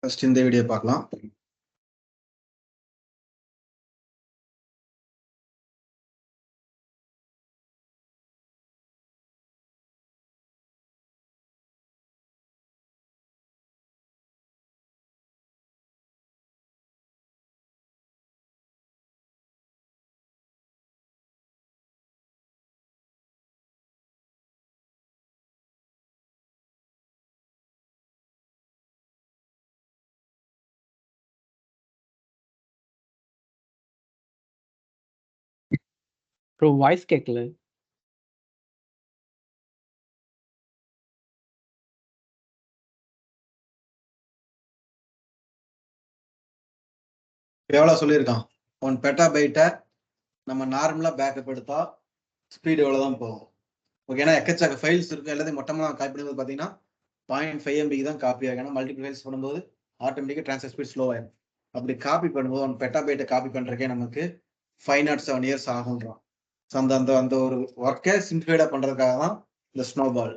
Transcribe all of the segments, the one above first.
First இந்த video பார்க்கலாம். Bro voice கேட்கல. எவ்வளோ சொல்லியிருக்கான்? 1 பெட்டாபைட்டை நம்ம நார்மலாக பேக்கப் எடுத்தா ஸ்பீடு எவ்வளோ தான் போகும். ஓகேனா எக்கச்சக்க ஃபைல்ஸ் இருக்கும். எல்லாத்தையும் மொத்தமாக காப்பி பண்ணும்போது பார்த்தீங்கன்னா 0.5 MB தான் காப்பி ஆகும். ஏன்னா மல்டிபிள் ஃபைல்ஸ் பண்ணும்போது ஆட்டோமேட்டிக்காக ட்ரான்ஸ்ஃபர் ஸ்பீட் ஸ்லோ ஆகும். அப்படி காப்பி பண்ணும்போது 1 பெட்டாபைட்டை காப்பி பண்ணுறக்கே நமக்கு 507 இயர்ஸ் ஆகுன்றான். ஸோ அந்த அந்த அந்த ஒரு ஒர்க்கை சிம்பிளைடாக பண்ணுறதுக்காக தான் இந்த ஸ்னோபால்.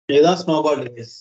இதுதான் ஸ்னோபால் ரேஸ்.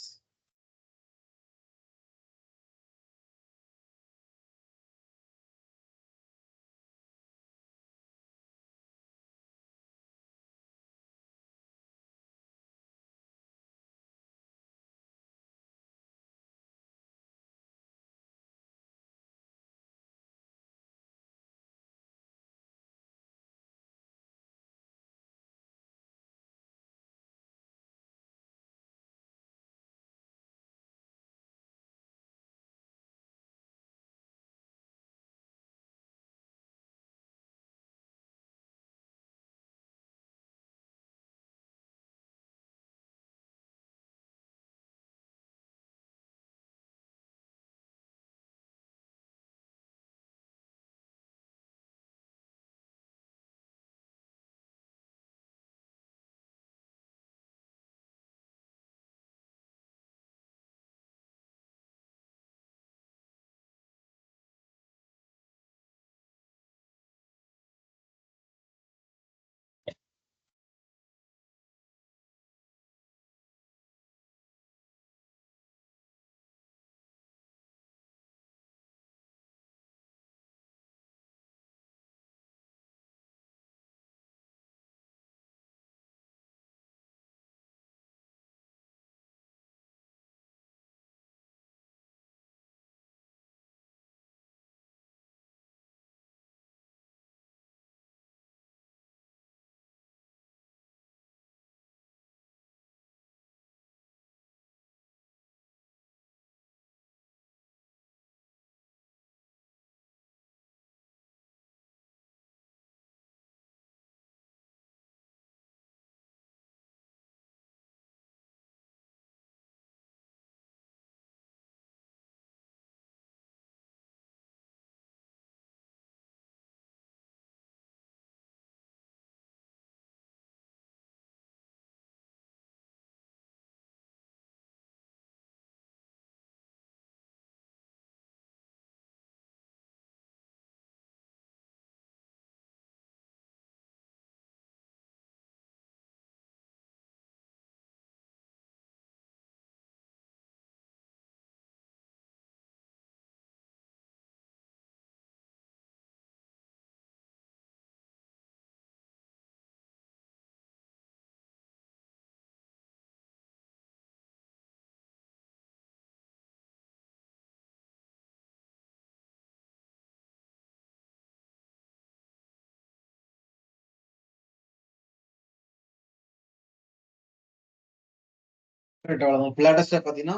லேட்டஸ்டா பாத்தீங்கன்னா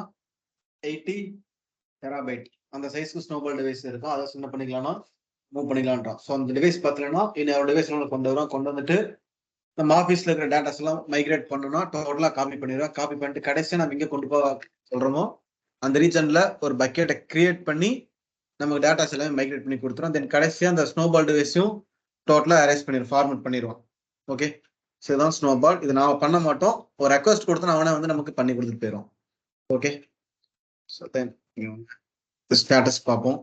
80 டெராபைட் அந்த சைஸ்க்கு ஸ்னோபால் டிவைஸ் இருக்கும். அதை என்ன பண்ணிக்கலாம்னா மூவ் பண்ணிக்கலாம்ன்றோம். ஸோ அந்த டிவைஸ் பார்த்தீங்கன்னா இன்னொரு டிவைஸ் கொண்டு வந்துட்டு நம்ம ஆஃபீஸ்ல இருக்கிற டேட்டாஸ் எல்லாம் மைக்ரேட் பண்ணணும்னா டோட்டலா காப்பி பண்ணிடுவோம். காப்பி பண்ணிட்டு கடைசியா நம்ம இங்க கொண்டு போக சொல்றோமோ அந்த ரீஜன்ல ஒரு பக்கெட்டை கிரியேட் பண்ணி நமக்கு டேட்டாஸ் எல்லாமே மைக்ரேட் பண்ணி கொடுத்துரும். தென் கடைசியா அந்த ஸ்னோபால் டிவைஸையும் டோட்டலா அரேஞ்ச் பண்ணிடுவோம், ஃபார்மேட் பண்ணிடுவோம். ஓகே, ஸோ இதுதான் ஸ்னோபால். இது நாம பண்ண மாட்டோம், ஒரு ரெக்வஸ்ட் கொடுத்தா அவனே வந்து நமக்கு பண்ணி கொடுத்துட்டு போயிடும். ஓகே, ஸோ தென் ஸ்டேட்டஸ் பார்ப்போம்.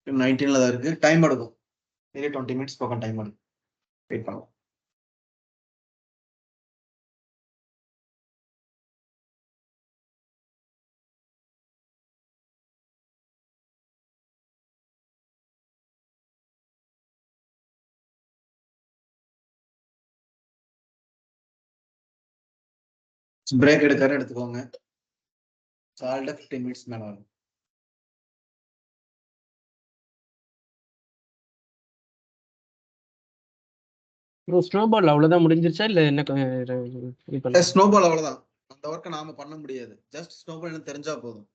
தான் இருக்கு, டைம் எடுக்கும், 20 minutes பக்கம் டைம் எடுக்கும். வெயிட் பண்ணுவோம். பிரேக் எடுத்துக்கோங்க. சால்ட் 15 minutes மேல வரும். ஸ்னோபால் அவ்வளவுதான் முடிஞ்சிருச்சா இல்ல என்ன? ஸ்னோபால் அவ்வளவுதான், அந்த ஒர்க்கை நாம பண்ண முடியாது. ஜஸ்ட் ஸ்னோபால் எனக்கு தெரிஞ்சா போதும்.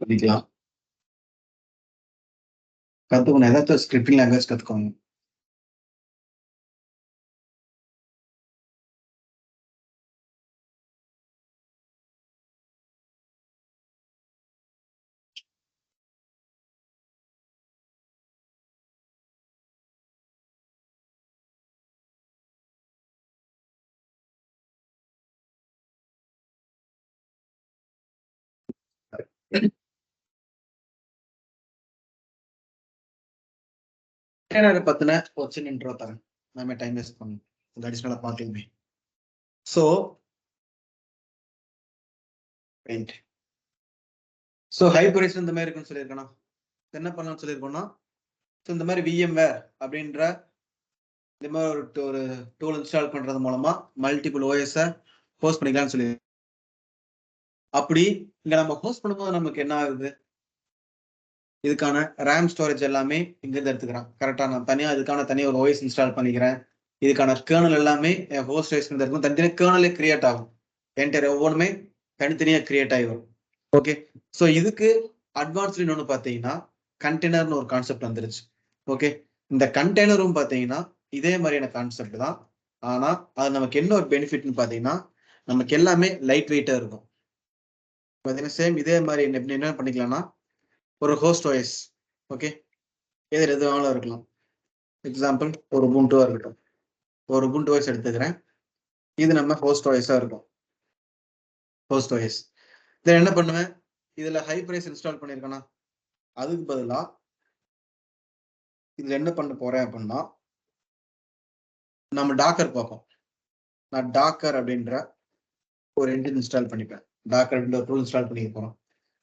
பண்ணிக்கலாம். கத்துக்கணும், ஏதாச்சும் ஸ்கிரிப்டிங் லாங்குவேஜ் கத்துக்கோங்க. பத்தின ஒரு சின்ன இன்ட்ரோ தரேன், நாம டைம் வேஸ்ட் பண்ணணும், இந்த அடிஷனலா பார்க்கலாமே. ஸோ ஹைபரேஷன் இந்த மாதிரி இருக்குன்னு சொல்லியிருக்கேன். என்ன பண்ணலாம்னு சொல்லியிருக்கோம்னா, ஸோ இந்த மாதிரி VMware அப்படின்ற இந்த மாதிரி ஒரு டூல் இன்ஸ்டால் பண்றது மூலமா மல்டிபிள் ஓஎஸை ஹோஸ்ட் பண்ணிக்கலாம்னு சொல்லி. அப்படி இங்க நம்ம ஹோஸ்ட் பண்ணும்போது நமக்கு என்ன ஆகுது, இதுக்கான ரேம் ஸ்டோரேஜ் எல்லாமே இங்கிருந்து எடுத்துக்கிறேன். கரெக்டா நான் இதுக்கான தனியாக ஒரு ஓஎஸ் இன்ஸ்டால் பண்ணிக்கிறேன். இதுக்கான கேர்னல் எல்லாமே என் ஹோஸ்ட் ஓஎஸ் இருக்கும். தனித்தனியாக கேர்னலே கிரியேட் ஆகும். என்டையர் ஒவ்வொன்றுமே தனித்தனியாக கிரியேட் ஆகி வரும். ஓகே, ஸோ இதுக்கு அட்வான்ஸ்டு இன்னொன்று பார்த்தீங்கன்னா கண்டெய்னர்னு ஒரு கான்செப்ட் வந்துருச்சு. ஓகே, இந்த கண்டெய்னரும் பார்த்தீங்கன்னா இதே மாதிரியான கான்செப்ட் தான். ஆனால் அது நமக்கு என்ன ஒரு பெனிஃபிட்னு பார்த்தீங்கன்னா நமக்கு எல்லாமே லைட் வெயிட்டாக இருக்கும். பார்த்தீங்கன்னா சேம் இதே மாதிரி என்ன பண்ணிக்கலாம்னா ஒரு ஹோஸ்ட் ஓஎஸ், ஓகே, எது வேணாலும் இருக்கலாம். எக்ஸாம்பிள் ஒரு உபுண்டுவா இருக்கட்டும், ஒரு உபுண்டு ஓஎஸ் எடுத்துக்கிறேன். இது நம்ம ஹோஸ்ட் ஓஎஸா இருக்கும். ஹோஸ்ட் ஓஎஸ் இதில் என்ன பண்ணுவேன், இதுல ஹை பிரைஸ் இன்ஸ்டால் பண்ணிருக்கேனா, அதுக்கு பதிலா இதுல என்ன பண்ண போறேன் அப்படின்னா, நம்ம டாக்கர் பார்ப்போம். நான் டாக்கர் அப்படின்ற ஒரு என்ஜின் இன்ஸ்டால் பண்ணிப்பேன். டாக்கர் அப்படின்ற ஒரு டூல் இன்ஸ்டால் பண்ணிக்க போறோம்.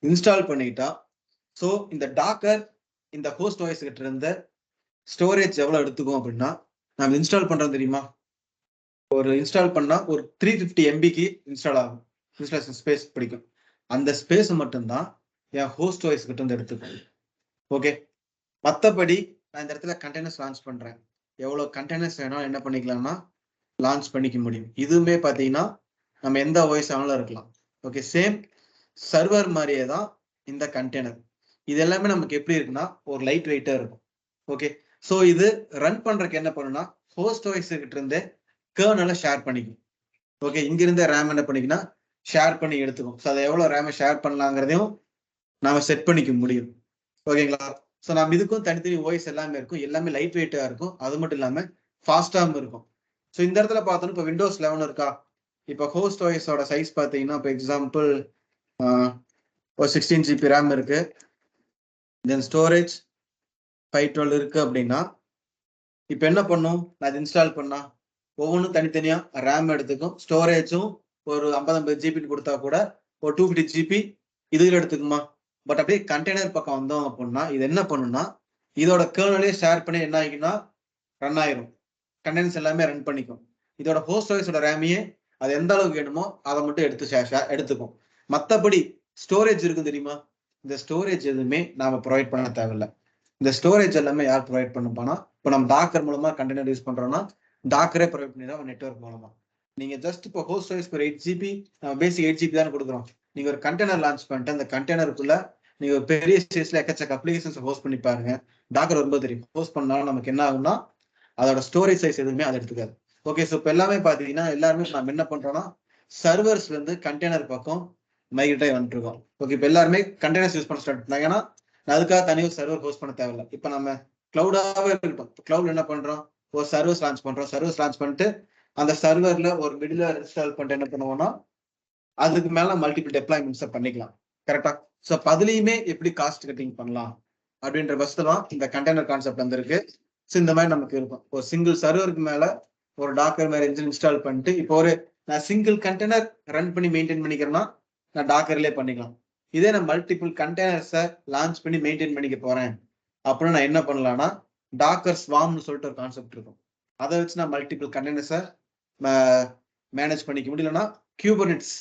இன்ஸ்டால் பண்ணிட்டா, ஸோ இந்த டாக்கர் இந்த ஹோஸ்ட் ஓஎஸ் கிட்ட இருந்த ஸ்டோரேஜ் எவ்வளவு எடுத்துக்கும் அப்படின்னா, நம்ம இன்ஸ்டால் பண்றோம் தெரியுமா, ஒரு இன்ஸ்டால் பண்ணா ஒரு 350 MBக்கு இன்ஸ்டால் ஆகும். இன்ஸ்டாலேஷன் ஸ்பேஸ் பிடிக்கும். அந்த ஸ்பேஸ் மட்டும்தான் என் ஹோஸ்ட் ஓஎஸ் கிட்ட இருந்து எடுத்துக்கும். ஓகே, மற்றபடி நான் இந்த இடத்துல கண்டெய்னர்ஸ் லான்ச் பண்றேன். எவ்வளவு கண்டெய்னர்ஸ் வேணும் என்ன பண்ணிக்கலாம்னா லான்ச் பண்ணிக்க முடியும். இதுவுமே பார்த்தீங்கன்னா நம்ம எந்த ஓஎஸ் ஆனாலும் இருக்கலாம். ஓகே, சேம் சர்வர் மாதிரியே தான் இந்த கண்டெய்னர். இது எல்லாமே நமக்கு எப்படி இருக்குன்னா ஒரு லைட் வெயிட்டா இருக்கும். ஓகே, ஸோ இது ரன் பண்றதுக்கு என்ன பண்ணுன்னா ஹோஸ்ட் ஓஎஸ் கிட்ட இருந்து கர்னலை ஷேர் பண்ணிக்கும். ஓகே, இங்கிருந்த ரேம் என்ன பண்ணிக்கன்னா ஷேர் பண்ணி எடுத்துக்கும். ஸோ அதை எவ்வளோ ரேமை ஷேர் பண்ணலாங்கிறதையும் நாம செட் பண்ணிக்க முடியும். ஓகேங்களா, ஸோ நம்ம இதுக்கும் தனித்தனி ஓஎஸ் எல்லாமே இருக்கும். எல்லாமே லைட் வெயிட்டா இருக்கும். அது மட்டும் இல்லாம ஃபாஸ்டாகவும் இருக்கும். ஸோ இந்த இடத்துல பார்த்தோன்னா இப்போ விண்டோஸ் 11 இருக்கா, இப்போ ஹோஸ்ட் ஓஎஸோட சைஸ் பார்த்தீங்கன்னா இப்போ எக்ஸாம்பிள் ஒரு 16 GB ரேம் இருக்கு, தென் ஸ்டோரேஜ் 512 இருக்கு அப்படின்னா இப்போ என்ன பண்ணும், நான் அது இன்ஸ்டால் பண்ணா ஒவ்வொன்றும் தனித்தனியா ரேம் எடுத்துக்கும். ஸ்டோரேஜும் ஒரு 50 GB கொடுத்தா கூட ஒரு 250 GB இதுல எடுத்துக்குமா. பட் அப்படியே கண்டெய்னர் பக்கம் வந்தோம் அப்படின்னா இது என்ன பண்ணுன்னா இதோட கர்னலே ஷேர் பண்ணி என்ன ஆகிக்குன்னா ரன் ஆயிரும். கண்டெய்னர்ஸ் எல்லாமே ரன் பண்ணிக்கும். இதோட ஹோஸ்ட் ஓஎஸோட ரேமையே அது எந்த அளவுக்கு வேணுமோ அதை மட்டும் எடுத்துக்கும். மற்றபடி ஸ்டோரேஜ் இருக்கு தெரியுமா, இந்த ஸ்டோரேஜ் எதுவுமே நாம ப்ரொவைட் பண்ண தேவையில்லை. இந்த ஸ்டோரேஜ் எல்லாமே யார் ப்ரொவைட் பண்ணப்பானா, இப்போ நம்ம டாக்கர் மூலமா கண்டெய்னர் யூஸ் பண்றோம்னா டாக்கரே ப்ரொவைட் பண்ணிடுறோம் நெட்வொர்க் மூலமா. நீங்க ஜஸ்ட் இப்போ ஹோஸ்ட் ஓஎஸ் ஒரு 8 GB பேசிக் 8 GB தான் கொடுக்குறோம். நீங்க ஒரு கண்டெய்னர் லான்ச் பண்ணிட்டு அந்த கண்டெய்னருக்குள்ள நீங்க ஒரு பெரிய சைஸ்ல எக்கச்சக்க அப்ளிகேஷன்ஸ் ஹோஸ்ட் பண்ணி பாருங்க. டாக்கர் வரும்போது தெரியும். ஹோஸ்ட் பண்ணாலும் நமக்கு என்ன ஆகும்னா அதோட ஸ்டோரேஜ் சைஸ் எதுவுமே அதை எடுத்துக்காது. ஓகே, ஸோ இப்போ எல்லாமே பார்த்தீங்கன்னா எல்லாருமே நம்ம என்ன பண்றோம்னா சர்வர்ஸ்ல இருந்து கண்டெய்னர் பக்கம் மைக்ரேட் ஆகி வந்துட்டு இருக்கோம். ஓகே, இப்போ எல்லாருமே கண்டெய்னர்ஸ் யூஸ் பண்ண ஸ்டார்ட் பண்ணாங்க. ஏன்னா அதுக்காக தனியாக சர்வர் ஹோஸ்ட் பண்ண தேவையில்லை. இப்போ நம்ம கிளவுடாவே இருக்கட்டும், கிளவுட்ல என்ன பண்றோம், ஒரு சர்வர்ஸ் லான்ச் பண்றோம். சர்வர்ஸ் லான்ச் பண்ணிட்டு அந்த சர்வர்ல ஒரு மிடில் இன்ஸ்டால் பண்ணிட்டு என்ன பண்ணுவோம்னா அதுக்கு மேல மல்டிபிள் டெப்ளாய்மெண்ட்ஸை பண்ணிக்கலாம். கரெக்டா, ஸோ அதுலயுமே எப்படி காஸ்ட் கட்டிங் பண்ணலாம் அப்படின்ற பஸ்ல தான் இந்த கண்டெய்னர் கான்செப்ட் வந்திருக்கு. ஸோ இந்த மாதிரி நமக்கு இருக்கும். ஒரு சிங்கிள் சர்வருக்கு மேல ஒரு டாக்கர் மேல இன்ஜின் இன்ஸ்டால் பண்ணிட்டு இப்போ ஒரு நான் சிங்கிள் கண்டெய்னர் ரன் பண்ணி மெயின்டைன் பண்ணிக்கிறேன்னா நான் டாக்கர்லேயே பண்ணிக்கலாம். இதே நான் மல்டிபிள் கண்டெய்னர்ஸை லான்ச் பண்ணி மெயின்டைன் பண்ணிக்க போறேன் அப்படின்னு நான் என்ன பண்ணலாம்னா டாக்கர் ஸ்வாம்னு சொல்லிட்டு ஒரு கான்செப்ட் இருக்கும். அதை வச்சு நான் மல்டிபிள் கண்டெய்னர்ஸை மேனேஜ் பண்ணிக்க முடியலன்னா கியூபர்நெட்ஸ்.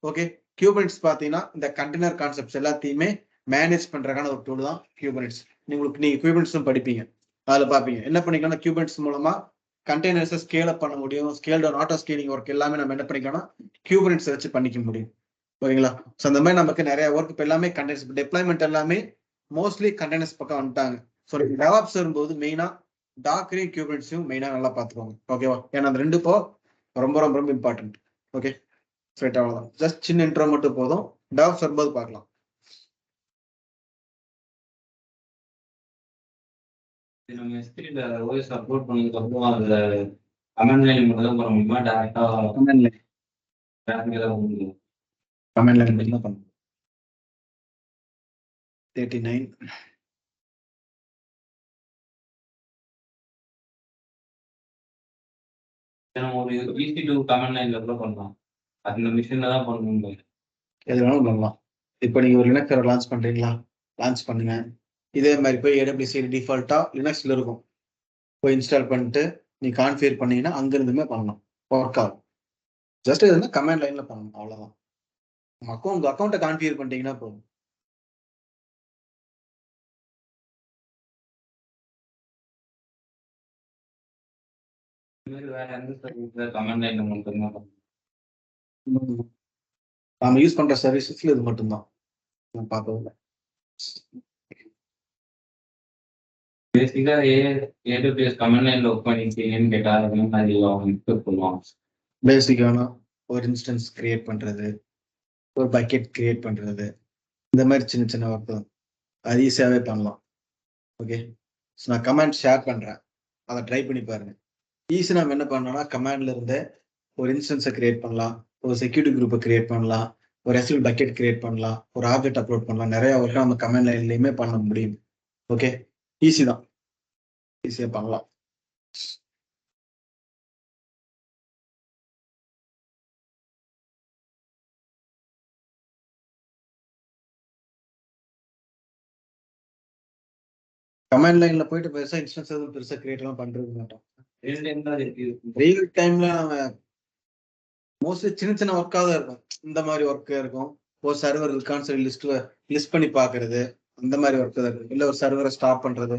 ஓகே, கியூபர்நெட்ஸ் பார்த்தீங்கன்னா இந்த கண்டெய்னர் கான்செப்ட்ஸ் எல்லாத்தையுமே மேனேஜ் பண்றதுக்கான ஒரு டூல் தான் கியூபர்நெட்ஸ். நீங்க கியூபர்நெட்ஸும் படிப்பீங்க, அதில் பார்ப்பீங்க. என்ன பண்ணிக்கலாம்னா கியூபர்நெட்ஸ் மூலமா கண்டெய்னர்ஸை ஸ்கேல் அப் பண்ண முடியும். Scale down auto scaling work எல்லாமே நம்ம என்ன பண்ணிக்கலாம்னா கியூபர்நெட்ஸ் வச்சு பண்ணிக்க முடியும். ஓகேங்களா, ஸோ அந்த மாதிரி நமக்கு நிறைய ஒர்க் இப்போ எல்லாமே கண்டெய்னர்ஸ் டெப்ளாய்மெண்ட் எல்லாமே மோஸ்ட்லி கண்டெய்னர்ஸ் பக்கம் வந்துட்டாங்க. ஸோ டெவாப்ஸ் வரும்போது மெயினா டாக்கரையும் கியூபர்நெட்ஸையும் மெயினா நல்லா பார்த்துக்கோங்க. ஓகேவா, ஏன்னா அந்த ரெண்டு இப்போ ரொம்ப ரொம்ப ரொம்ப இம்பார்ட்டன்ட். ஓகே, ஸ்ட்ரைட் அவ்வளோதான். ஜஸ்ட் சின்ன இன்ட்ரோ மட்டும் போதும். டெவாப்ஸ் வரும்போது பார்க்கலாம். நம்ம எஸ்பில ஓஎஸ் அப்லோட் பண்ணதுக்கு அப்புறம் அதுல கமெண்ட் லைன் மட்டும் தான் பண்ண முடியுமா, டைரக்டா கமெண்ட் லைன் பண்ண முடியும்? கமெண்ட் லைன் மட்டும் தான் பண்ணணும். 39 நம்ம ஒரு EC2 கமெண்ட் லைன்ல கூட பண்ணலாம். அந்த மிஷின்ல தான் பண்ணணும். எது வேணாலும் பண்ணலாம். இப்போ நீங்க ஒரு லினக்ஸ் சர்வர் லான்ச் பண்றீங்களா, லான்ச் பண்ணுங்க. இதே மாதிரி போய் AWS டிஃபால்ட்டா லினக்ஸ்ல இருக்கும், போய் இன்ஸ்டால் பண்ணிட்டு நீ கான்ஃபிகர் பண்ணீங்கன்னா அங்கிருந்துமே பண்ணலாம், ஒர்க் ஆகும். ஜஸ்ட் எதுனா கமெண்ட் லைன்ல பண்ணணும், அவ்வளவுதான். உங்க அக்கௌண்ட்டை கான்ஃபிகர் பண்ணிட்டீங்கன்னா போதும். வேற எந்த சர்வீஸ்ல கமெண்ட் லைன்ல மட்டும் தான் நாம யூஸ் பண்ற சர்வீசஸ்ல இது மட்டும்தான் நான் பார்த்ததில்ல. பேசிக்கா AWS கமெண்ட் லைன்ல ஒர்க் பண்ணிட்டீங்கன்னு கேட்டா பண்ணுவாங்க. பேசிக்கான ஒரு இன்ஸ்டன்ஸ் கிரியேட் பண்றது, ஒரு பக்கெட் கிரியேட் பண்றது, இந்த மாதிரி சின்ன சின்ன ஒர்க் தான். அது ஈஸியாவே பண்ணலாம். ஓகே, ஸோ நான் கமெண்ட் ஷேர் பண்றேன், அதை ட்ரை பண்ணி பாருங்க. ஈஸி நம்ம என்ன பண்ணோம்னா கமாண்ட்ல இருந்து ஒரு இன்ஸ்டன்ஸை கிரியேட் பண்ணலாம், ஒரு செக்யூரிட்டி குரூப்பை கிரியேட் பண்ணலாம், ஒரு எஸ்எல் பக்கெட் கிரியேட் பண்ணலாம், ஒரு ஆப்ஜெக்ட் அப்லோட் பண்ணலாம், நிறைய ஒர்க் நம்ம கமெண்ட் லைன்லயுமே பண்ண முடியும். ஓகே, ஈஸி தான், ஈஸியா பண்ணலாம். கமெண்ட் லைன்ல போயிட்டு பெருசா இன்ஸ்டன்ஸ் எதுவும் பெருசா கிரியேட் எல்லாம் பண்றது மாட்டோம். ரியல் டைம்ல நம்ம மோஸ்ட்லி சின்ன சின்ன ஒர்க்காக தான் இருக்கும். இந்த மாதிரி ஒர்க் இருக்கும். ஒரு சர்வர் இருக்கான்னு சொல்லி லிஸ்ட் பண்ணி பாக்குறது, அந்த மாதிரி ஒர்க் தான் இருக்கும். இல்ல ஒரு சர்வரை ஸ்டாப் பண்றது,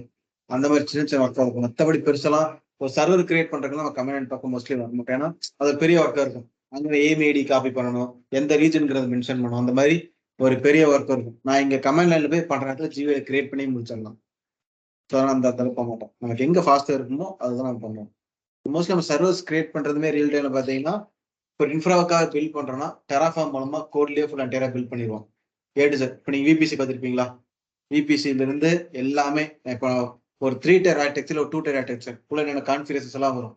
அந்த மாதிரி சின்ன சின்ன ஒர்க்காக இருக்கும். மற்றபடி பெருசெல்லாம் ஒரு சர்வர் கிரியேட் பண்றதுக்கு நம்ம கமெண்ட் பக்கம் மோஸ்ட்லி வர மாட்டோம். ஏன்னா அது பெரிய ஒர்க்கா இருக்கும். அங்க ஏஎம்ஐடி காப்பி பண்ணணும், எந்த ரீஜனுங்கிறத மென்ஷன் பண்ணணும், அந்த மாதிரி ஒரு பெரிய ஒர்க் இருக்கும். நான் இங்க கமெண்ட் லைன்ல போய் பண்ற இடத்துல ஜிவியை கிரியேட் பண்ணி முடிச்சிடலாம். ஸோ அந்த அளவுக்கு பண்ண மாட்டோம். நமக்கு எங்க ஃபாஸ்டா இருக்குமோ அதுதான் நம்ம பண்ணுவோம். மோஸ்ட்லி நம்ம சர்வர்ஸ் கிரியேட் பண்றதுமே ரியல் டைம்ல பாத்தீங்கன்னா, இப்போ இன்ஃப்ராவுக்காக பில்ட் பண்றோம்னா டெராஃபார்ம் மூலமா கோட்லயே ஃபுல் என்டையரா பில்ட் பண்ணிடுவோம். ஏடு சார் இப்போ நீங்க விபிசி பார்த்துருப்பீங்களா? விபிசில இருந்து எல்லாமே இப்போ ஒரு 3 டயர் ஆர்கிடெக்சர், ஒரு 2 டயர் ஆர்கிடெக்சர் உள்ள என்ன கான்ஃபிகரேஷன்ஸ் எல்லாம் வரும்.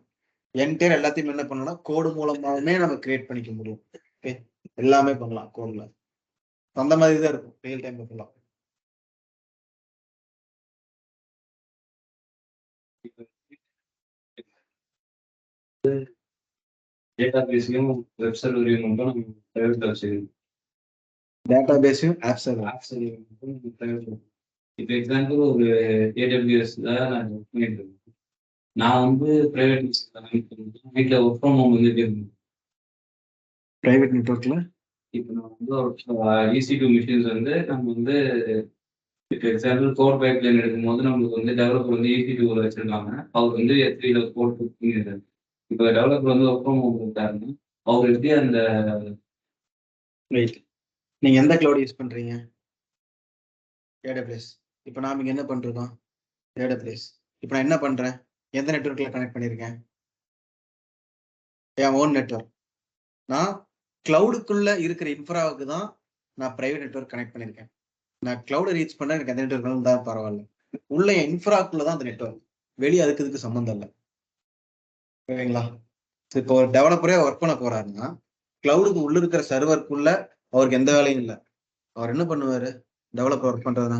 என்டையர் எல்லாத்தையும் என்ன பண்ணணும்னா கோடு மூலமாவே நம்ம கிரியேட் பண்ணிக்க முடியும். ஓகே, எல்லாமே பண்ணலாம் கோட்ல. அந்த மாதிரி தான் இருக்கும் ரியல் டைம்ல பண்ணலாம். டேட்டா பேஸையும் வெப் சர்வரையும் மட்டும் நம்ம பிரைவேட்ல வச்சுக்கணும். டேட்டா பேஸையும் ஆப் சர்வர். ஆப் சர்வர் மட்டும் நம்ம பிரைவேட்ல. இப்போ எக்ஸாம்பிள் ஒரு ஏடபிள்யூஎஸ்ல நான் ஒர்க் பண்ணிட்டு இருக்கேன். நான் வந்து பிரைவேட் வீட்டில் ஒர்க் ஃப்ரம் ஹோம் வந்து இருக்கேன். பிரைவேட் நெட்வொர்க்ல இப்போ நான் வந்து EC2 மிஷின்ஸ் வந்து நம்ம வந்து இப்போ எக்ஸாம்பிள் கோட் பைப் லைன் எடுக்கும்போது நம்மளுக்கு வந்து டெவலப்பர் வந்து EC2 வச்சிருக்காங்க. அவர் வந்து S3ல கோட் பண்ணிடுறாரு. இப்போ டெவலப்பர் வந்து ஒர்க் ஃப்ரம் ஹோம் இருக்காருன்னா அவர் எப்படி அந்த ரைட். நீங்க எந்த கிளவுட் யூஸ் பண்றீங்க? AWS. இப்போ நாம இங்க என்ன பண்றோம்? AWS. இப்போ நான் என்ன பண்றேன்? எந்த நெட்வொர்க்ல கனெக்ட் பண்ணிருக்கேன்? என் ஓன் நெட்வொர்க். நான் கிளவுடுக்குள்ள இருக்கிற இன்ஃப்ராவுக்கு தான் நான் பிரைவேட் நெட்வொர்க் கனெக்ட் பண்ணிருக்கேன். நான் கிளவுட ரீச் பண்ண எனக்கு எந்த நெட்வொர்க் தான் பரவாயில்ல. உள்ள என் இன்ஃப்ராக்குள்ள தான் அந்த நெட்வொர்க். வெளியே அதுக்கு இதுக்கு சம்மந்தம் இல்லை. ஓகேங்களா? இப்போ ஒரு டெவலப்பரே ஒர்க் பண்ண போறாருன்னா கிளவுடுக்கு உள்ள இருக்கிற சர்வருக்குள்ள அவருக்கு எந்த வேலையும் இல்லை. அவர் என்ன பண்ணுவாரு? டெவலப்பர் ஒர்க் பண்றதுனா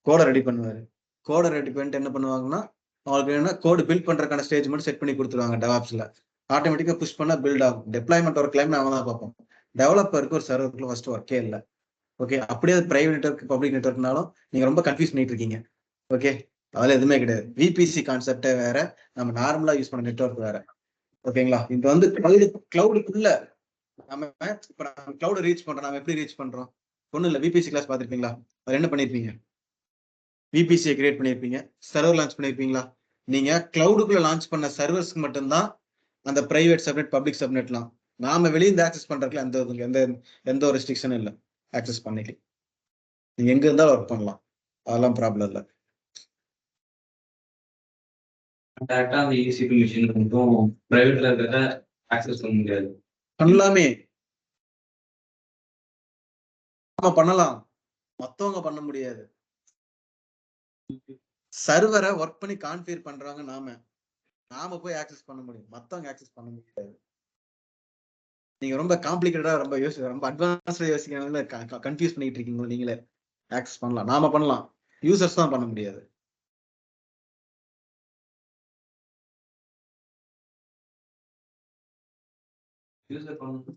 கோடை ரெடி பண்ணுவாரு. கோடை ரெடி பண்ணிட்டு என்ன பண்ணுவாங்கன்னா அவருக்கு என்ன கோடு பில்ட் பண்றதுக்கான ஸ்டேஜ் மட்டும் செட் பண்ணி கொடுத்துருவாங்க. டெவாப்ஸ்ல ஆட்டோமேட்டிக்கா புஷ் பண்ணா பில்ட் ஆகும். டெப்ளாய்மெண்ட் ஒர்க் கிளைம் நாம தான் பார்ப்போம். டெவலப்பருக்கு ஒரு சர்வருக்குள்ள ஃபர்ஸ்ட் ஒர்க்கே இல்லை. ஓகே, அப்படியே பிரைவேட் நெட்வொர்க் பப்ளிக் நெட்வொர்க்னாலும் நீங்க ரொம்ப கன்ஃபியூஸ் பண்ணிட்டு இருக்கீங்க. ஓகே, அதுல எதுவுமே கிடையாது. விபிசி கான்செப்டே வேற, நம்ம நார்மலா யூஸ் பண்ண நெட்வொர்க் வேற. ஓகேங்களா? இப்ப வந்து கிளவுடுக்குள்ள நம்ம இப்ப நம்ம கிளவுட் ரீச் பண்றோம். நம்ம எப்படி ரீச் பண்றோம்? ஒண்ணும் இல்ல, விபிசி கிளாஸ் பார்த்திருப்பீங்களா? அதுல என்ன பண்ணிருப்பீங்க? விபிசியை கிரியேட் பண்ணிருப்பீங்க, சர்வர் லான்ச் பண்ணிருப்பீங்களா? நீங்க கிளவுடுக்குள்ள லான்ச் பண்ண சர்வர்ஸ்க்கு மட்டும்தான் அந்த பிரைவேட் சப்நெட், பப்ளிக் சப்நெட்லாம். நாம வெளியே இந்த ஆக்சஸ் பண்றதுல எந்த எந்த ஒரு ரெஸ்ட்ரிக்ஷனும் இல்லை. ஆக்சஸ் பண்ணிக்கலாம். நீங்க எங்க இருந்தாலும் ஒர்க் பண்ணலாம். அதெல்லாம் ப்ராப்ளம் இல்லை. டேரக்டா அந்த EC2 மிஷின் மட்டும் பிரைவேட்ல இருக்கிறத ஆக்சஸ் பண்ண முடியாது. பண்ணலாமே, ஆமா பண்ணலாம். மத்தவங்க பண்ண முடியாது. சர்வரை ஒர்க் பண்ணி கான்ஃபிகர் பண்றாங்க நாம போய் ஆக்சஸ் பண்ண முடியும். மத்தவங்க ஆக்சஸ் பண்ண முடியாது. நீங்க ரொம்ப காம்ப்ளிகேட்டடா ரொம்ப அட்வான்ஸ்டா யோசிக்கிறதுல கன்ஃபியூஸ் பண்ணிட்டு இருக்கீங்க. நீங்களே ஆக்சஸ் பண்ணலாம், நாம பண்ணலாம். யூசர்ஸ் தான் பண்ண முடியாது. யூசர் பண்ணணும்.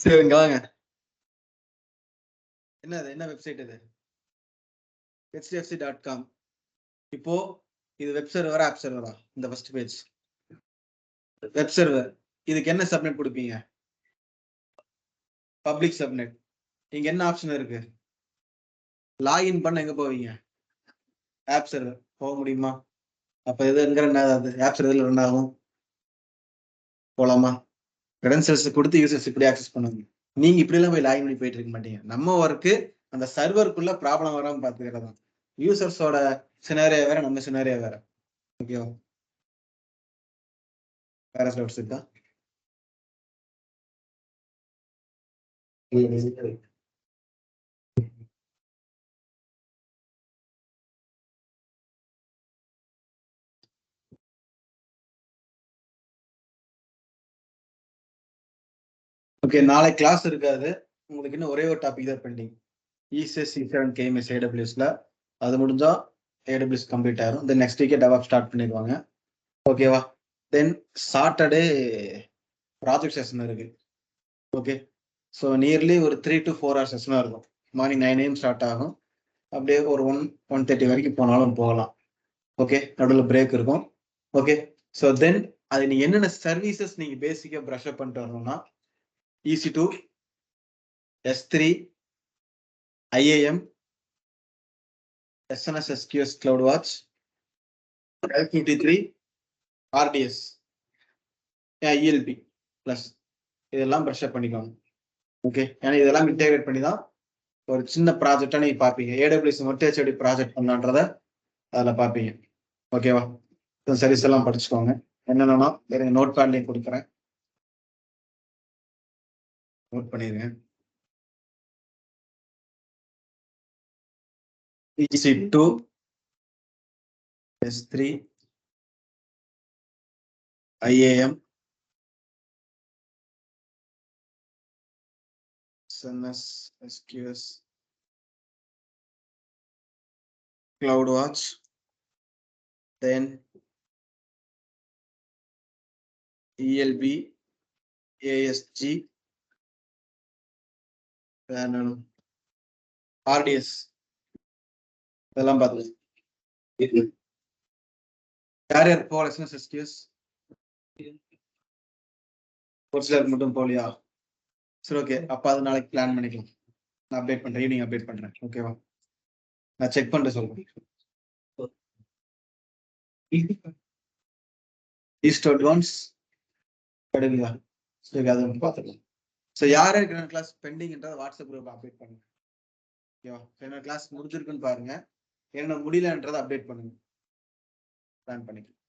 சரி, இங்க வாங்க. என்ன வெப்சைட் இது? hdfc.com. இப்போ இது வெப் சர்வரா ஆப் சர்வரா? இந்த ஃபர்ஸ்ட் பேஜ் வெப் சர்வர். இதுக்கு என்ன சப்நெட் கொடுப்பீங்க? Public subnet. இங்க என்ன ஆப்ஷன் இருக்கு? லாகின் பண்ண எங்க போவீங்க? ஆப் சர்வர் போக முடியுமா? அப்ப இது எங்க ஆப் சர்வர்ல ரன் ஆகும். போலாமா? கிரெடென்ஷியல்ஸ் கொடுத்து யூசர்ஸ் இப்படி ஆக்சஸ் பண்ணுங்க. நீங்க இப்படி எல்லாம் போய் லாகின் பண்ணி போயிட்டு இருக்க மாட்டீங்க. நம்ம ஒர்க்கு அந்த சர்வருக்குள்ள ப்ராப்ளம் வராம பாத்துக்கிறதா. யூசர்ஸோட சினாரியோ வேற, நம்ம சினாரியோ வேற. ஓகேவா? வேற டவுட்ஸ் இருக்கா? ஓகே, நாளை கிளாஸ் இருக்காது. உங்களுக்கு இன்னும் ஒரே ஒரு டாபிக் தான் பெண்டிங். ECS C7 KMS AWSல அது முடிஞ்சா AWS கம்ப்ளீட் ஆயிரும். தென் நெக்ஸ்ட் வீக்கே டெவலப் ஸ்டார்ட் பண்ணிடுவாங்க. ஓகேவா? தென் சாட்டர்டே ப்ராஜெக்ட் செஷன் இருக்கு. ஓகே, ஸோ நியர்லி ஒரு 3 to 4 hours செஷனாக இருக்கும். மார்னிங் 9 AM ஸ்டார்ட் ஆகும். அப்படியே ஒரு 1:30 வரைக்கும் போனாலும் போகலாம். ஓகே, நடுவில் பிரேக் இருக்கும். ஓகே, ஸோ தென் அது நீங்கள் என்னென்ன சர்வீசஸ் நீங்கள் பேசிக்காக ப்ரஷ் அப் பண்ணிட்டு வரணும்னா EC2, S3, IAM, SNS SQS CloudWatch, L53, RDS, ELB plus இதெல்லாம் ப்ரஷ் அப் பண்ணிக்கோங்க. ஓகே, ஏன்னா இதெல்லாம் இன்டெகிரேட் பண்ணி தான் ஒரு சின்ன ப்ராஜெக்டாக நீங்கள் பார்ப்பீங்க. AWS மட்டும் எப்படி ப்ராஜெக்ட் பண்ணலான்றத அதில் பார்ப்பீங்க. ஓகேவா? சர்வீஸ் எல்லாம் படிச்சுக்கோங்க. என்னென்னா வேற நோட் பேட்லையும் கொடுக்குறேன், நோட் பண்ணிடுங்க. EC2, S3, IAM, SNS SQS CloudWatch, then ELB, ASG, then RDS இதெல்லாம் பார்த்து யார் யார் போகல SNS SQS ஒரு சிலருக்கு மட்டும் போலியா? சரி, ஓகே, அப்போ அது நாளைக்கு பிளான் பண்ணிக்கலாம். நான் அப்டேட் பண்றேன், ஈவினிங் அப்டேட் பண்றேன். ஓகேவா? நான் செக் பண்ணிட்டு சொல்றேன். ஈஸ்ட் அட்வான்ஸ் கிடைக்குதா? சரி, அதை பார்த்துக்கலாம். ஸோ யார் யாருக்கு கிளாஸ் பெண்டிங்ன்றதை வாட்ஸ்அப் குரூப் அப்டேட் பண்ணுங்க. ஓகேவா? என்ன கிளாஸ் முடிஞ்சிருக்குன்னு பாருங்க, என்ன முடியலன்றதை அப்டேட் பண்ணுங்க, பிளான் பண்ணிக்கலாம்.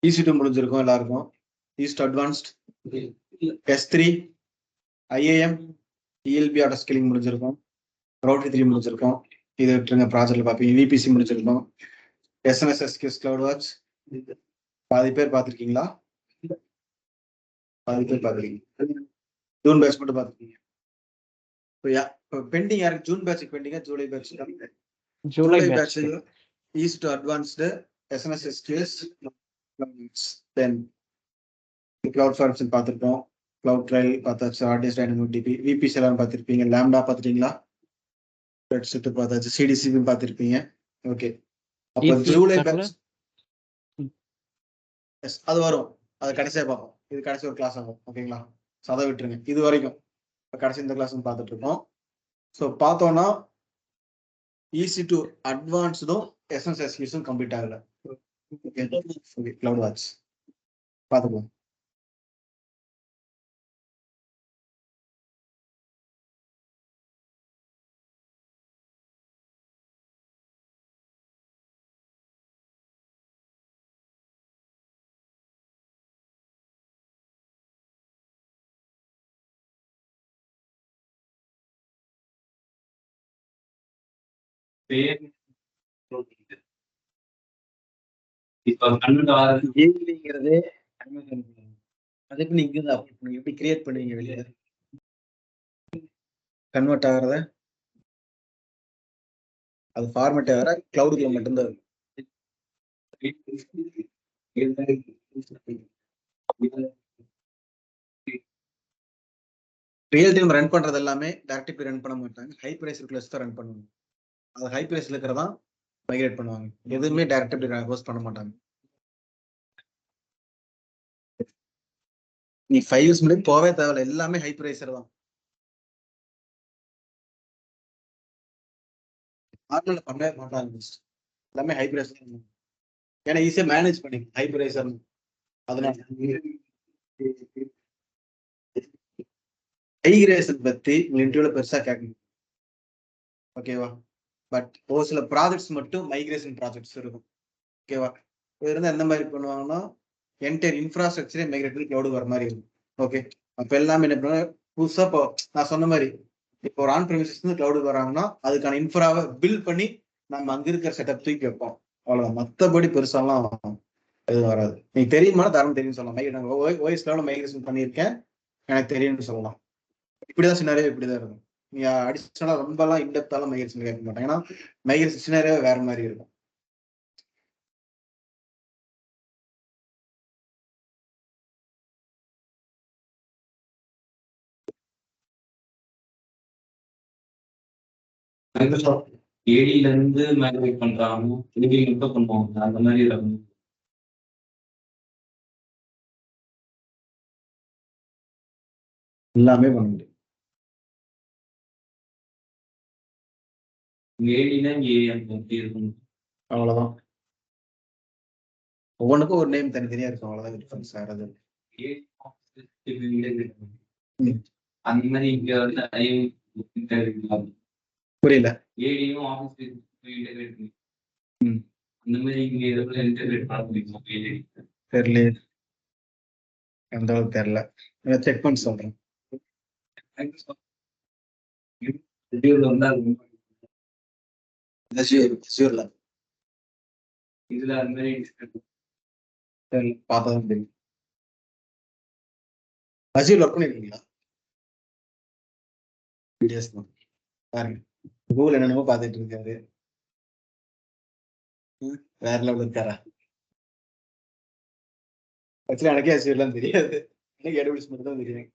EC2 முடிஞ்சிருக்கும் எல்லாருக்கும். East advanced, S3, IAM, ELB auto scaling முடிஞ்சிருக்கும். ரவுட்டரி 3 முடிஞ்சிருக்கும். இது விட்டுருங்க, ப்ராஜெக்ட்ல பார்ப்பீங்க. VPC முடிஞ்சிருக்கும். SNS SQS CloudWatch பாதி பேர் பார்த்துருக்கீங்களா? பாதி பேர் பார்த்துருக்கீங்க. ஜூன் பேட்ச் மட்டும் பார்த்துருக்கீங்க. இப்போ பெண்டிங் யாருக்கு? ஜூன் பேட்சுக்கு பெண்டிங்கா July batch? July batch east advanced, SNS SQS, then cloud formation பார்த்துருக்கோம். கிளவுட் ட்ரைல் பார்த்தாச்சு. RDS DynamoDB, VPC எல்லாம் பார்த்துருப்பீங்க. லேம்டா பார்த்துட்டீங்களா? ரெட் செட் பார்த்தாச்சு. CDCP பார்த்துருப்பீங்க. ஓகே, அப்போ ஜூலை பேட்ச் அது வரும், அது கடைசியாக பார்ப்போம். இது கடைசி ஒரு கிளாஸ் ஆகும். ஓகேங்களா? ஸோ அதை விட்டுருங்க. இது வரைக்கும் இப்போ கடைசி இந்த கிளாஸ் பார்த்துட்டு இருக்கோம். ஸோ பார்த்தோம்னா EC2 அட்வான்ஸ்டும் SNS SQSும் கம்ப்ளீட் ஆகல. ஓகே, கிளவுட் வாட்ச் பார்த்துக்கலாம். இப்போ 12 ஏங்கிறது அதுக்கு நீங்க அப்டேட் பண்ணுங்க. எப்படி கிரியேட் பண்ணுவீங்க? வெளியே கன்வெர்ட் ஆகிறத அது ஃபார்மேட் வேற, கிளவுடுக்குள்ள மட்டும்தான் இருக்கும். ரியல் டைம் ரன் பண்றது எல்லாமே டைரக்டிவ் ரன் பண்ண மாட்டாங்க. ஹை பிரைஸ் தான் ரன் பண்ணுவாங்க. அது ஹை பிரைஸ்ல இருக்கிறதா மைக்ரேட் பண்ணுவாங்க. எதுவுமே டைரக்டிவ் ஹோஸ்ட் பண்ண மாட்டாங்க. நீ ஃபைல்ஸ் முடியும் போவே தேவையில்ல, எல்லாமே ஹை பிரைஸர் தான். நார்மல்ல பண்ணவே மாட்டாங்க, எல்லாமே ஹை பிரைஸ் தான். ஏன்னா ஈஸியா மேனேஜ் பண்ணி ஹை பிரைஸர். அதனால மைக்ரேஷன் பத்தி இன்டர்வியூல பெருசா கேட்கணும். ஓகேவா? பட் ஒரு சில ப்ராஜெக்ட்ஸ் மட்டும் மைக்ரேஷன் ப்ராஜெக்ட்ஸ் இருக்கும். ஓகேவா? இது இருந்தா எந்த மாதிரி பண்ணுவாங்கன்னா என்டையர் இன்ஃப்ராஸ்ட்ரக்சரே மைக்ரேட் பண்ணி கிளவுட் வர மாதிரி இருக்கும். ஓகே, அப்ப எல்லாமே என்ன பண்ணுவாங்க புதுசா? இப்போ நான் சொன்ன மாதிரி இப்போ ஒரு ஆன் ப்ரெமிசஸ் இருந்து கிளவுடுக்கு வராங்கன்னா அதுக்கான இன்ஃப்ராவை பில்ட் பண்ணி நம்ம அங்க இருக்கிற செட்டப் தூக்கி வைப்போம். அவ்வளவுதான். மத்தபடி பெருசாலாம் எதுவும் வராது. நீ தெரியுமா தரம் தெரியும் சொல்லலாம். நாங்க ஓஎஸ் லெவலில் மைக்ரேஷன் பண்ணியிருக்கேன், எனக்கு தெரியும்னு சொல்லலாம். இப்படிதான் சினாரியோ இப்படிதான் இருக்கும். நீங்க அடிஷனலா ரொம்ப எல்லாம் இன்டெப்தாலும் மைக்ரேஷன் கேட்க மாட்டாங்க. ஏன்னா மைக்ரேஷன் சினாரியோ வேற மாதிரி இருக்கும். ஏடில இருந்து மைக்ரேட் பண்றாங்க, திரும்பி மட்டும் பண்ணுவாங்க, அந்த மாதிரி இருக்கும். எல்லாமே பண்ண முடியும். ஏடினா ஏஎம் எப்படி இருக்கும், அவ்வளவுதான். ஒவ்வொன்றுக்கும் ஒரு நேம் தனித்தனியா இருக்கும். அவ்வளவுதான் டிஃபரன்ஸ் ஆகிறது. அந்த மாதிரி இங்க வந்து புரியல. ஏடியும் ஆஃபீஸ் இன்டெகிரேட் பண்ணி அந்த மாதிரி இங்க எதுவும் இன்டெகிரேட் பண்ண முடியுமா? தெரியல, எந்த அளவுக்கு தெரியல. செக் பண்ணி சொல்றேன். இதுல அந்த மாதிரி பார்த்தாதான் தெரியும். அஜூர் ஒர்க் பண்ணிருக்கீங்களா? வீடியோஸ் தான் பாருங்க. கூகுள் என்னென்னமோ பார்த்துட்டு இருக்காரு. வேற லெவல் இருக்காரா? ஆக்சுவலி எனக்கே அஜூர்லாம் தெரியாது. எனக்கு AWS மட்டும் தான் தெரியும்.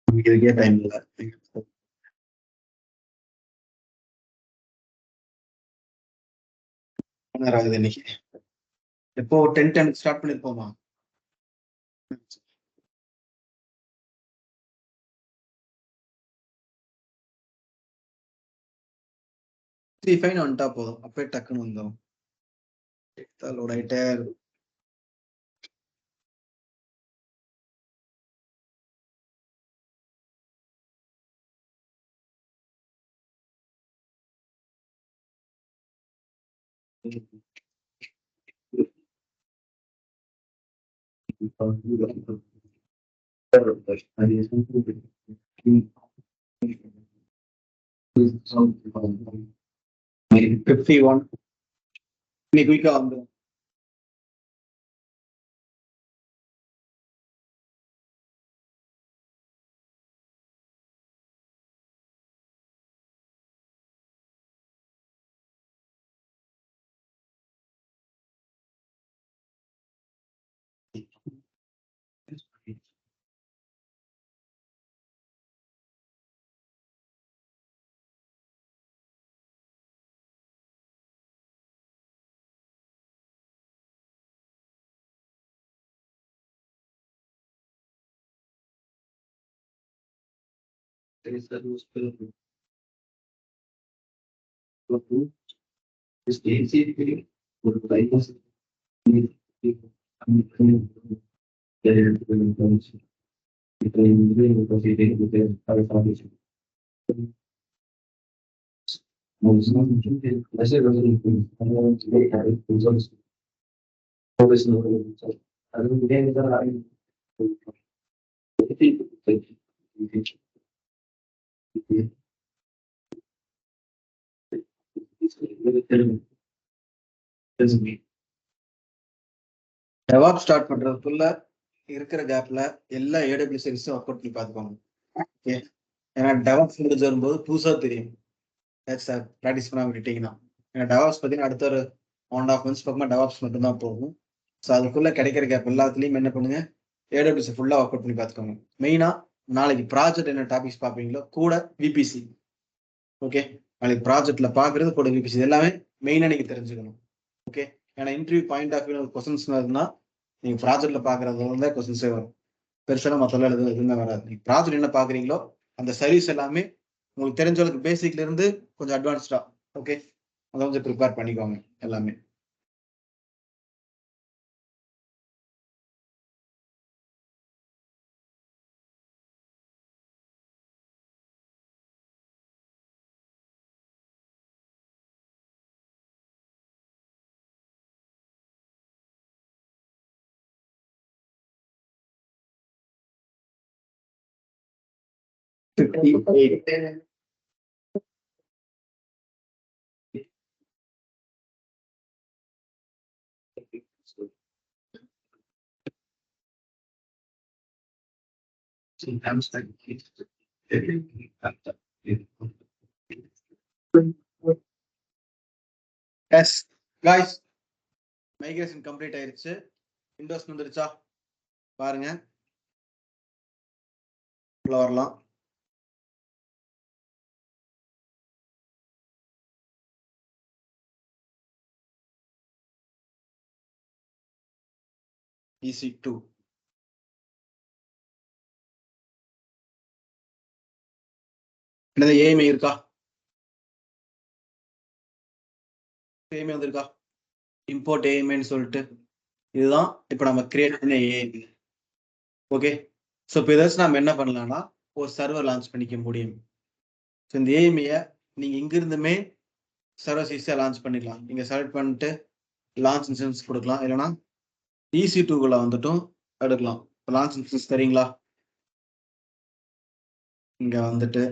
இதுக்கே டைம் இல்லை. ஆகுது இன்னைக்கு. எப்போ 10 ஸ்டார்ட் பண்ணிருப்போமா? ஃபைன் வந்துட்டா போதும், அப்பயே டக்குன்னு வந்துடும். லோட் ஆயிட்டே இருக்கும். இன்னைக்கு குயிக்கா வந்துடும். டெவாப் ஸ்டார்ட் பண்றதுக்குள்ள இருக்கிற கேப்ல எல்லா AWS சர்வீஸும் ஒர்க் அவுட் பண்ணி பார்த்துக்கோங்க. ஓகே, ஏன்னா டெவாப்ஸ் முடிஞ்சு வரும்போது புதுசா தெரியும். ப்ராக்டிஸ் பண்ண விட்டுட்டீங்கன்னா. ஏன்னா டெவாப்ஸ் பார்த்தீங்கன்னா அடுத்த ஒரு 1.5 months பக்கமா டெவாப்ஸ் மட்டும்தான் போகும். ஸோ அதுக்குள்ள கிடைக்கிற கேப் எல்லாத்துலயும் என்ன பண்ணுங்க, AWS ஃபுல்லா ஒர்க் அவுட் பண்ணி பார்த்துக்கோங்க. மெயினா நாளைக்கு ப்ராஜெக்ட் என்ன டாபிக்ஸ் பார்ப்பீங்களோ கூட VPC. ஓகே, நாளைக்கு ப்ராஜெக்ட்ல பாக்குறது கூட VPC எல்லாமே மெயினா நீங்க தெரிஞ்சுக்கணும். ஓகே, ஏன்னா interview point of view questions இருந்தா நீங்க ப்ராஜெக்ட்ல பாக்குறது தான் கொஸ்டின்ஸே வரும். பெருசாக மற்ற எதுவுமே வராது. நீங்க ப்ராஜெக்ட் என்ன பாக்குறீங்களோ அந்த சர்வீஸ் எல்லாமே உங்களுக்கு தெரிஞ்ச அளவுக்கு பேசிக்ல இருந்து கொஞ்சம் அட்வான்ஸ்டா. ஓகே, அதை கொஞ்சம் ப்ரிப்பேர் பண்ணிக்கோங்க எல்லாமே. 58. Sometimes like S guys, migration complete ஆயிருச்சு. விண்டோஸ் வந்துருச்சா பாருங்க, உள்ள வரலாம். EC2 என்னது ஏஎம்ஐ இருக்கா? ஏஎம்ஐ வந்திருக்கா? இம்போர்ட் ஏஎம்ஐன்னு சொல்லிட்டு இதுதான் இப்போ நம்ம கிரியேட் பண்ண ஏஎம்ஐ. ஓகே, ஸோ இப்போ ஏதாச்சும் நம்ம என்ன பண்ணலாம்னா ஒரு சர்வர் லான்ச் பண்ணிக்க முடியும். ஸோ இந்த ஏஎம்ஐயை நீங்கள் இங்கிருந்துமே சர்வர்ஸ் ஈஸியாக லான்ச் பண்ணிடலாம். நீங்கள் செலக்ட் பண்ணிட்டு லான்ச் இன்சூரன்ஸ் கொடுக்கலாம், இல்லைனா EC2குள்ள வந்துட்டும் எடுக்கலாம். லான்ச் இன்சூரன்ஸ் தரீங்களா? இங்கே வந்துட்டு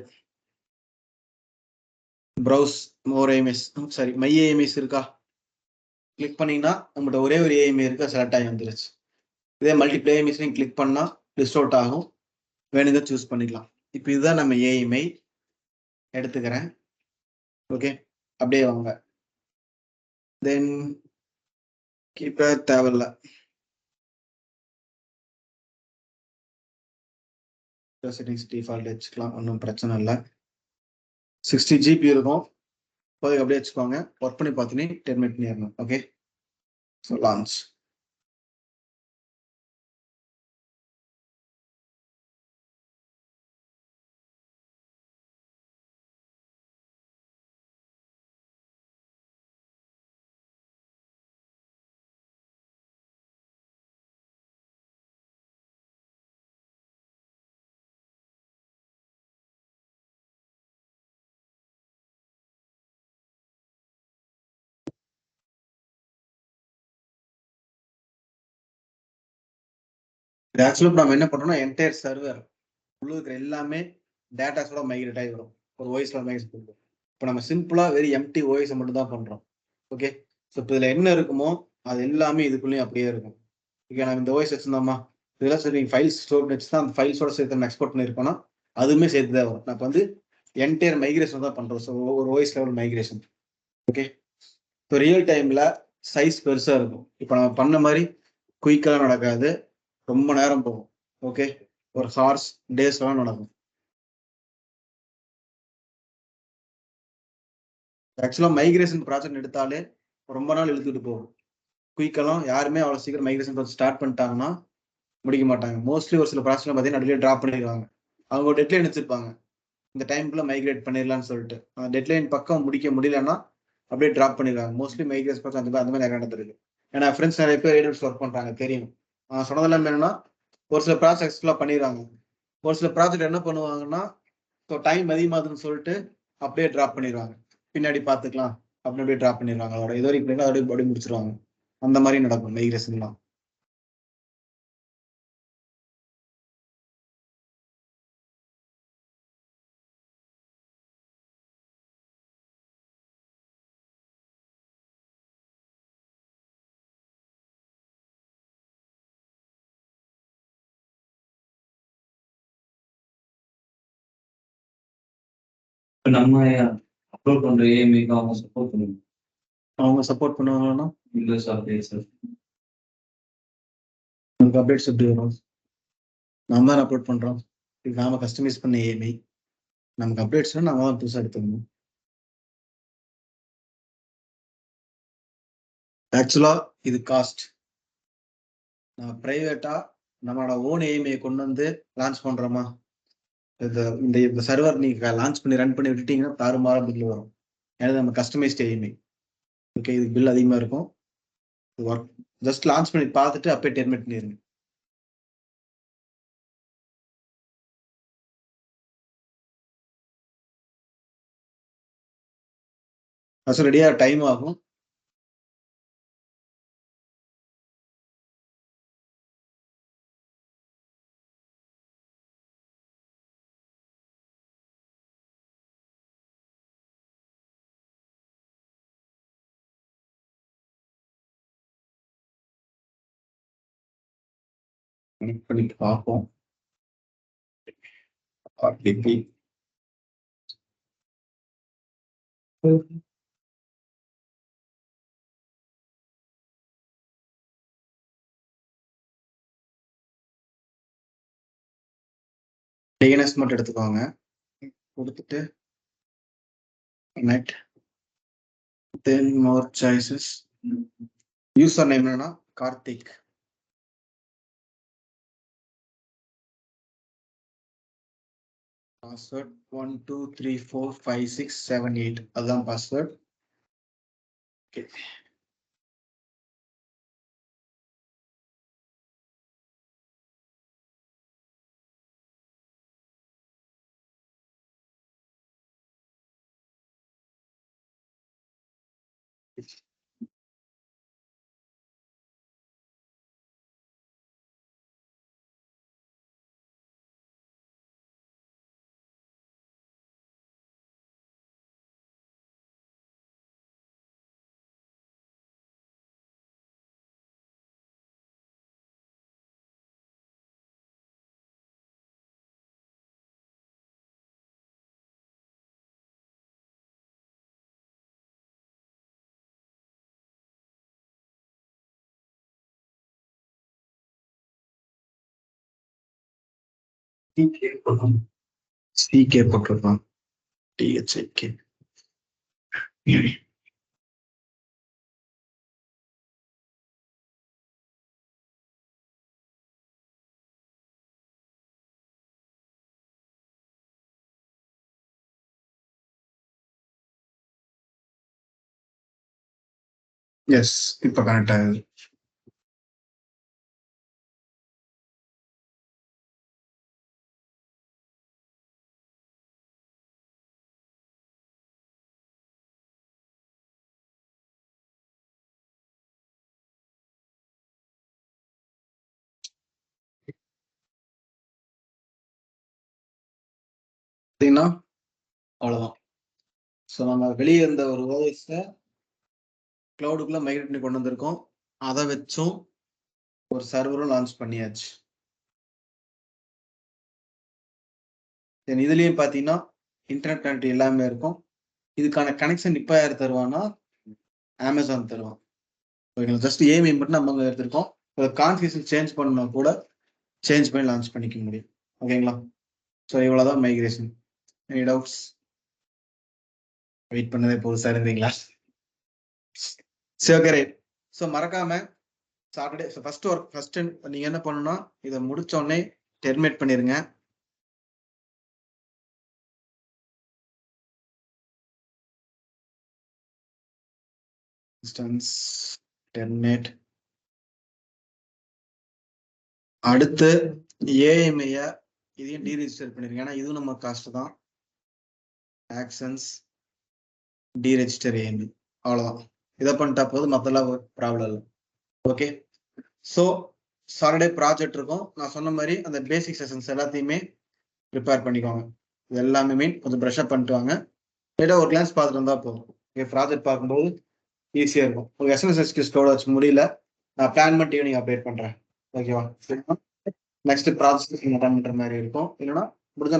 browse more AMS, sorry my AMS இருக்கா? கிளிக் பண்ணீங்கன்னா நம்மகிட்ட ஒரே ஒரு ஏஎம்ஐ இருக்கா, செலக்ட் ஆகி வந்துருச்சு. இதே மல்டிபிள் ஏஎம்எஸ் நீங்கள் கிளிக் பண்ணால் லிஸ்ட் அவுட் ஆகும், வேணுங்க சூஸ் பண்ணிக்கலாம். இப்போ இதுதான் நம்ம ஏஎம்ஐ எடுத்துக்கிறேன். ஓகே, அப்படியே வாங்க. தென் கீப்பேட் தேவையில்ல, செட்டிங்ஸ் டிஃபால்ட் வச்சுக்கலாம், ஒன்றும் பிரச்சனை இல்லை. 60 GB இருக்கும், இப்போதைக்கு அப்படியே வச்சுக்கோங்க. ஒர்க் பண்ணி பார்த்தீங்கன்னா டெர்மினேட் பண்ணிடணும். Okay, so launch. இது ஆக்சுவலாக நம்ம என்ன பண்ணுறோம்னா என்டையர் சர்வர் உள்ள இருக்கிற எல்லாமே டேட்டாஸோட மைக்ரேட் ஆகி வரும், ஒரு ஓஎஸ்ல மைக்ரேட் பண்ணுறோம். இப்போ நம்ம சிம்பிளாக வெறும் எம்டி ஓஎஸ் மட்டும் தான் பண்ணுறோம். ஓகே, ஸோ இப்போ இதில் என்ன இருக்குமோ அது எல்லாமே இதுக்குள்ளேயும் அப்படியே இருக்கும். ஓகே, நம்ம இந்த ஓஎஸ் வச்சிருந்தோமா, இதெல்லாம் சரி ஃபைல்ஸ் ஸ்டோர் வச்சு தான் அந்த ஃபைல்ஸோட சேர்த்து நம்ம எக்ஸ்போர்ட் பண்ணியிருக்கோம்னா அதுவுமே சேர்த்து தான் வரும். நம்ம வந்து என்டையர் மைக்ரேஷன் தான் பண்ணுறோம். ஸோ ஒரு ஓஎஸ் லெவல் மைக்ரேஷன். ஓகே, இப்போ ரியல் டைமில் சைஸ் பெருசாக இருக்கும். இப்போ நம்ம பண்ண மாதிரி குயிக்காக நடக்காது, ரொம்ப நேரம் போகும். ஓகே, ஒரு ஹார்ஸ் டேஸ்லாம் நடக்கும். ஆக்சுவலாக மைக்ரேஷன் ப்ராஜெக்ட் எடுத்தாலே ரொம்ப நாள் இழுத்துட்டு போகும். குயிக்கெல்லாம் யாருமே அவ்வளோ சீக்கிரம் மைக்ரேஷன் ப்ராஜெக்ட் ஸ்டார்ட் பண்ணிட்டாங்கன்னா முடிக்க மாட்டாங்க. மோஸ்ட்லி ஒரு சில ப்ராஜெக்ட் பார்த்தீங்கன்னா நடுவில் ட்ராப் பண்ணிடுவாங்க. அவங்க டெட்லைன் வச்சிருப்பாங்க, இந்த டைம்குள்ள மைக்ரேட் பண்ணிடலாம்னு சொல்லிட்டு. அந்த டெட்லைன் பக்கம் முடிக்க முடியலன்னா அப்படியே ட்ராப் பண்ணிடுவாங்க. மோஸ்ட்லி மைக்ரேஷன் ப்ராஜெக்ட் அந்த மாதிரி நிறைய நடந்திருக்கு. ஏன்னா ஃப்ரெண்ட்ஸ் நிறைய பேர் ஏடபிள்யூஎஸ் ஒர்க் பண்ணுறாங்க, தெரியும். சொன்னதெல்லாம் என்னன்னா ஒரு சில ப்ராஜெக்ட்ஸ்லாம் பண்ணிடுறாங்க. ஒரு சில ப்ராஜெக்ட் என்ன பண்ணுவாங்கன்னா ஸோ டைம் அதிகமாகுதுன்னு சொல்லிட்டு அப்படியே ட்ராப் பண்ணிடுவாங்க, பின்னாடி பார்த்துக்கலாம் அப்படின்னு அப்படியே ட்ராப் பண்ணிடுவாங்க. அதோட இது வரைக்கும் அப்படியே முடிச்சிருவாங்க. அந்த மாதிரி நடக்கும் மைக்ரேஷன்லாம். இப்போ நம்ம அப்லோட் பண்ற ஏஎம்ஐக்கு அவங்க சப்போர்ட் பண்ணுவாங்க. அவங்க சப்போர்ட் பண்ணுவாங்கன்னா விண்டோஸ் அப்டேட்ஸ் நமக்கு அப்டேட்ஸ் எப்படி வரும்? நம்ம தான் அப்லோட் பண்றோம், இது நாம கஸ்டமைஸ் பண்ண ஏஎம்ஐ. நமக்கு அப்டேட்ஸ்னா நாம தான் புதுசாக எடுத்துக்கணும். ஆக்சுவலா இது காஸ்ட். நம்ம பிரைவேட்டா நம்மளோட ஓன் ஏஎம்ஐ கொண்டு வந்து லான்ச் பண்றோமா, இந்த சர்வர் நீங்க லான்ச் பண்ணி ரன் பண்ணி விட்டுட்டீங்கன்னா தாறுமாறா பில் வரும். ஏன்னா நம்ம கஸ்டமைஸ்ட் ஏஎம்ஐ. ஓகே, இதுக்கு பில் அதிகமா இருக்கும். ஒர்க் ஜஸ்ட் லான்ச் பண்ணி பார்த்துட்டு அப்படியே டெர்மினேட் பண்ணிருங்க. அது ரெடியா டைம் ஆகும். கனெக்ட் பண்ணி பார்ப்போம். ஆர்டிபி டிஎன்எஸ் மட்டும் எடுத்துக்கோங்க. கொடுத்துட்டு connect. Then more choices. User name என்னன்னா கார்த்திக். பாஸ்வேர்ட் 1 2 3 4 5 6 7 8 அதான் பாஸ்வேர்ட். ஓகே, சிகே போட்டிருப்பான். டிஹெச்ஐகே. எஸ், இப்போ கனெக்ட் ஆகுது. பார்த்தீங்கன்னா அவ்வளோதான். ஸோ நம்ம வெளியே இருந்த ஒரு ஓஎஸை கிளவுடுக்குள்ள மைக்ரேட் பண்ணி கொண்டு வந்திருக்கோம். அதை வச்சும் ஒரு சர்வரும் லான்ச் பண்ணியாச்சு. இதுலயும் பார்த்தீங்கன்னா இன்டர்நெட் கனெக்ட் எல்லாமே இருக்கும். இதுக்கான கனெக்ஷன் இப்போ யார் தருவான்னா அமேசான் தருவான். ஓகேங்களா, ஜஸ்ட் ஏஎம்ஐ மட்டும் நம்ம அங்கே எடுத்திருக்கோம். கான்ஃபிகரேஷன் சேஞ்ச் பண்ணா கூட சேஞ்ச் பண்ணி லான்ச் பண்ணிக்க முடியும். ஓகேங்களா, ஸோ இவ்வளோதான் மைக்ரேஷன். Any doubts? வெயிட் பண்ணதே புதுசாக இருந்தீங்களா? சரி, ஓகே, ரைட். ஸோ மறக்காம சாட்டர்டே ஃபர்ஸ்ட் ஒர்க் ஃபர்ஸ்ட் நீங்க என்ன பண்ணணும்னா இதை முடிச்ச உடனே டெர்மினேட் பண்ணிருங்க. டெர்மினேட். அடுத்து ஏஎம்ஐ இதையும் டீரெஜிஸ்டர் பண்ணிருங்க. ஏன்னா இதுவும் நம்ம காஸ்ட் தான். ஆக்ஷன்ஸ் டீரெஜிஸ்டர் ஏஎம்ஐ, அவ்வளவுதான். இதை பண்ணிட்டா போதும், மற்றெல்லாம் ப்ராப்ளம் இல்லை. ஓகே, ஸோ சாட்டர்டே ப்ராஜெக்ட் இருக்கும். நான் சொன்ன மாதிரி அந்த பேசிக் செஷன்ஸ் எல்லாத்தையுமே ப்ரிப்பேர் பண்ணிக்கோங்க. இது எல்லாமே கொஞ்சம் ப்ரஷ்அப் பண்ணிட்டு வாங்க. லேட்டாக ஒரு கிளாஸ் பார்த்துட்டு வந்தா போதும். ஓகே, ப்ராஜெக்ட் பார்க்கும்போது ஈஸியாக இருக்கும். உங்களுக்கு எஸ்எம்எஸ் ஸ்டோட வச்சு முடியல, நான் பிளான் பண்ணிட்டு ஈவினிங் அப்டேட் பண்ணுறேன். ஓகேவா? நெக்ஸ்ட் ப்ராஜெக்ட் நீங்கள் ரன் பண்ணுற மாதிரி இருக்கும். இல்லைன்னா முடிஞ்ச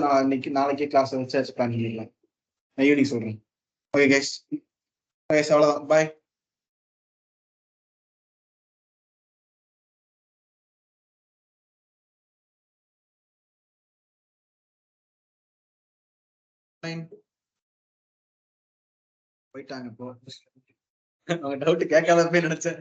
நாளைக்கே கிளாஸை வச்சு பிளான் பண்ணிடலாம். நான் ஈவினிங் சொல்கிறேன். ஓகே கைஸ், அவ்வளோதான். பாய். போயிட்டாங்க இப்போ. அவங்க டவுட் கேட்காத போய் நினைச்சேன்.